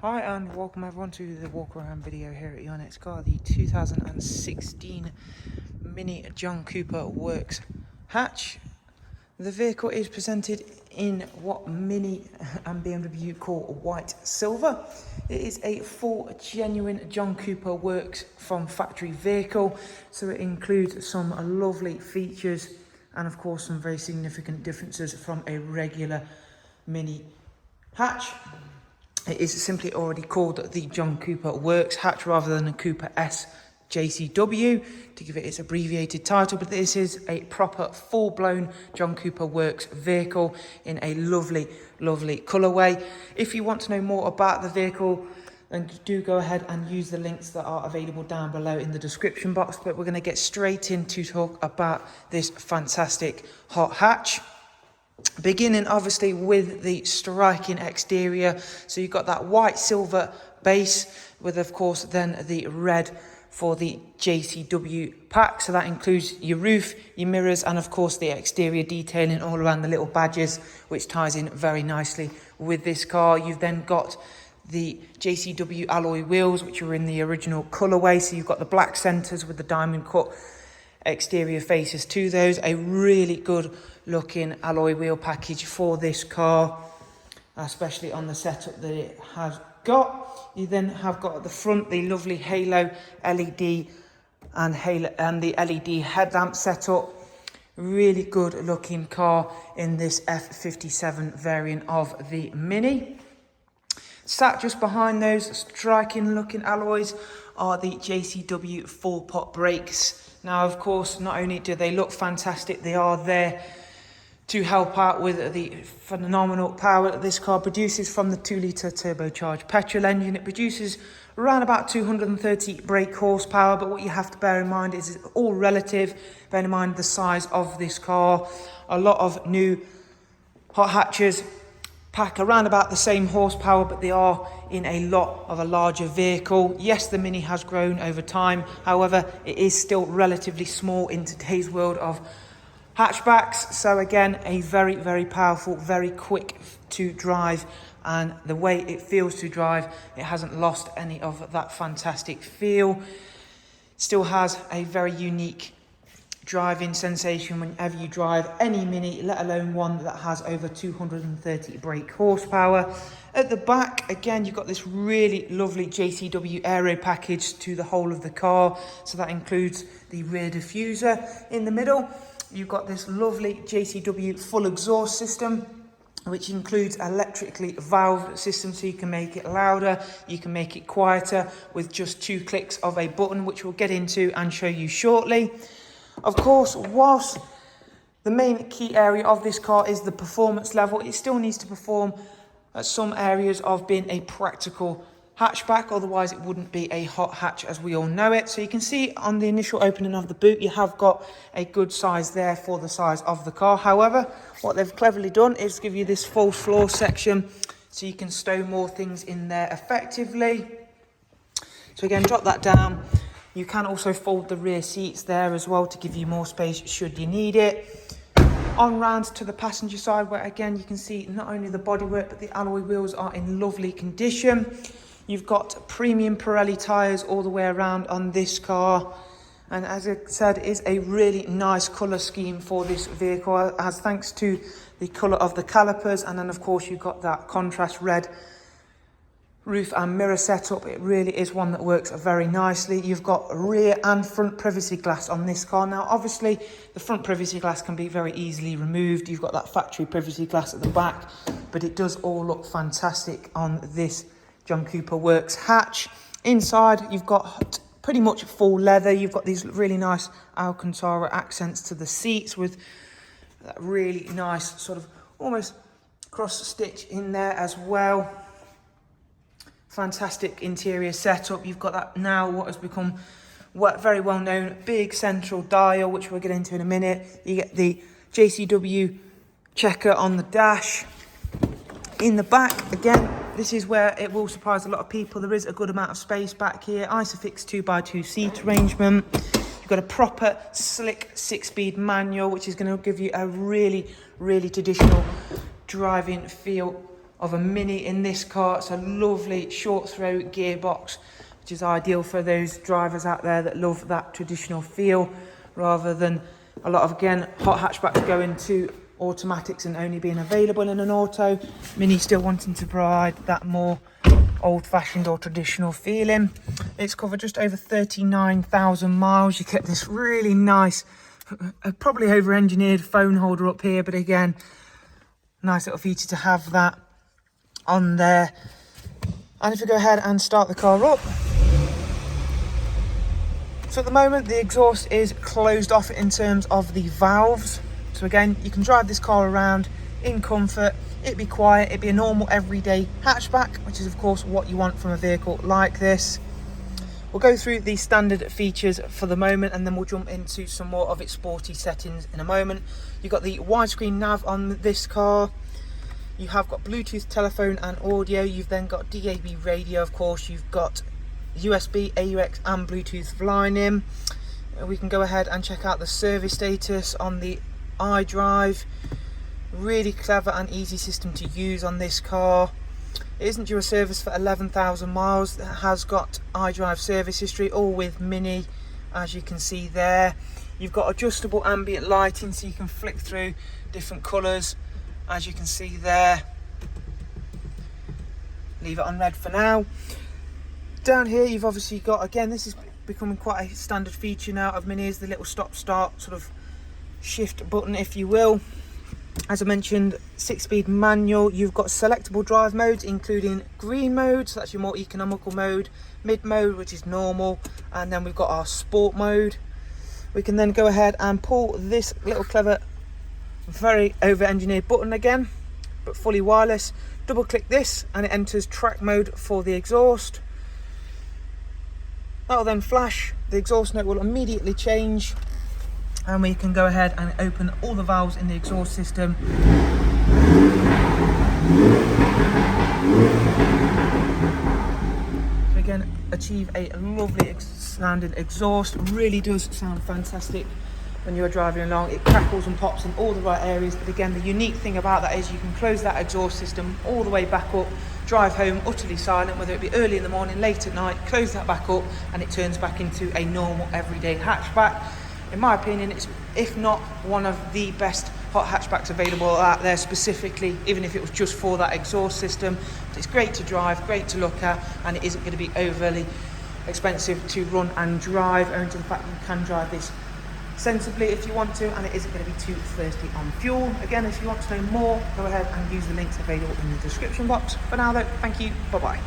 Hi and welcome everyone to the walk around video here at YK16EAX car, the 2016 Mini John Cooper Works hatch. The vehicle is presented in what Mini and BMW call white silver. It is a full genuine John Cooper Works from factory vehicle, so it includes some lovely features and of course some very significant differences from a regular Mini hatch. It is simply already called the John Cooper Works hatch rather than a Cooper S JCW to give it its abbreviated title, but this is a proper full-blown John Cooper Works vehicle in a lovely colourway. If you want to know more about the vehicle, then do go ahead and use the links that are available down below in the description box, but we're going to get straight in to talk about this fantastic hot hatch. Beginning obviously with the striking exterior, so you've got that white silver base with of course then the red for the JCW pack, so that includes your roof, your mirrors and of course the exterior detailing all around the little badges, which ties in very nicely with this car. You've then got the JCW alloy wheels, which are in the original colourway, so you've got the black centres with the diamond cut exterior faces to those. A really good looking alloy wheel package for this car, especially on the setup that it has got. You then have got at the front the lovely halo LED and the LED headlamp setup. Really good looking car in this F57 variant of the Mini. Sat just behind those striking looking alloys are the JCW 4-pot brakes. Now, of course, not only do they look fantastic, they are there to help out with the phenomenal power that this car produces from the 2-litre turbocharged petrol engine. It produces around about 230 brake horsepower, but what you have to bear in mind is it's all relative. Bear in mind the size of this car. A lot of new hot hatches pack around about the same horsepower, but they are in a lot of a larger vehicle. Yes, the Mini has grown over time, however it is still relatively small in today's world of hatchbacks. So again, a very powerful, very quick to drive, and the way it feels to drive, it hasn't lost any of that fantastic feel. Still has a very unique driving sensation whenever you drive any Mini, let alone one that has over 230 brake horsepower. At the back, again, you've got this really lovely JCW aero package to the whole of the car. So that includes the rear diffuser. In the middle, you've got this lovely JCW full exhaust system, which includes electrically valved system, so you can make it louder, you can make it quieter with just 2 clicks of a button, which we'll get into and show you shortly. Of course, whilst the main key area of this car is the performance level, it still needs to perform at some areas of being a practical hatchback, otherwise it wouldn't be a hot hatch as we all know it. So you can see on the initial opening of the boot, you have got a good size there for the size of the car. However, what they've cleverly done is give you this false floor section, so you can stow more things in there effectively. So again, drop that down. You can also fold the rear seats there as well to give you more space should you need it. On round to the passenger side, where again you can see not only the bodywork but the alloy wheels are in lovely condition. You've got premium Pirelli tyres all the way around on this car, and as I said, it is a really nice colour scheme for this vehicle, as thanks to the colour of the calipers, and then of course you've got that contrast red roof and mirror setup. It really is one that works very nicely. You've got rear and front privacy glass on this car. Now obviously the front privacy glass can be very easily removed. You've got that factory privacy glass at the back, but it does all look fantastic on this John Cooper Works hatch. Inside you've got pretty much full leather. You've got these really nice Alcantara accents to the seats with that really nice sort of almost cross stitch in there as well. Fantastic interior setup. You've got that now what has become very well known big central dial, which we'll get into in a minute. You get the JCW checker on the dash. In the back, again, this is where it will surprise a lot of people. There is a good amount of space back here. Isofix 2x2 seat arrangement. You've got a proper slick 6-speed manual, which is going to give you a really traditional driving feel of a Mini in this car. It's a lovely short throw gearbox, which is ideal for those drivers out there that love that traditional feel, rather than a lot of, again, hot hatchbacks going to automatics and only being available in an auto. Mini still wanting to provide that more old-fashioned or traditional feeling. It's covered just over 39,000 miles. You get this really nice, probably over-engineered phone holder up here, but again, nice little feature to have that on there. And if we go ahead and start the car up, so at the moment the exhaust is closed off in terms of the valves. So again, you can drive this car around in comfort. It'd be quiet, it'd be a normal everyday hatchback, which is of course what you want from a vehicle like this. We'll go through the standard features for the moment, and then we'll jump into some more of its sporty settings in a moment. You've got the widescreen nav on this car. You have got Bluetooth telephone and audio. You've then got DAB radio, of course. You've got USB, AUX and Bluetooth line in. We can go ahead and check out the service status on the iDrive. Really clever and easy system to use on this car. It isn't due a service for 11,000 miles. It has got iDrive service history, all with Mini, as you can see there. You've got adjustable ambient lighting, so you can flick through different colours, as you can see there. Leave it on red for now. Down here you've obviously got, again, this is becoming quite a standard feature now of Minis, the little stop start sort of shift button, if you will. As I mentioned, 6-speed manual. You've got selectable drive modes, including green mode, so that's your more economical mode, mid mode, which is normal, and then we've got our sport mode. We can then go ahead and pull this little clever, very over-engineered button again, but fully wireless. Double click this and it enters track mode for the exhaust. That will then flash, the exhaust note will immediately change, and we can go ahead and open all the valves in the exhaust system. So again, achieve a lovely sounding exhaust. Really does sound fantastic when you're driving along. It crackles and pops in all the right areas, but again, the unique thing about that is you can close that exhaust system all the way back up, drive home utterly silent, whether it be early in the morning, late at night, close that back up and it turns back into a normal everyday hatchback. In my opinion, it's, if not one of the best hot hatchbacks available out there, specifically, even if it was just for that exhaust system. But it's great to drive, great to look at, and it isn't going to be overly expensive to run and drive, owing to the fact that you can drive this sensibly if you want to, and it isn't going to be too thirsty on fuel. Again, if you want to know more, go ahead and use the links available in the description box. For now though, thank you, bye bye.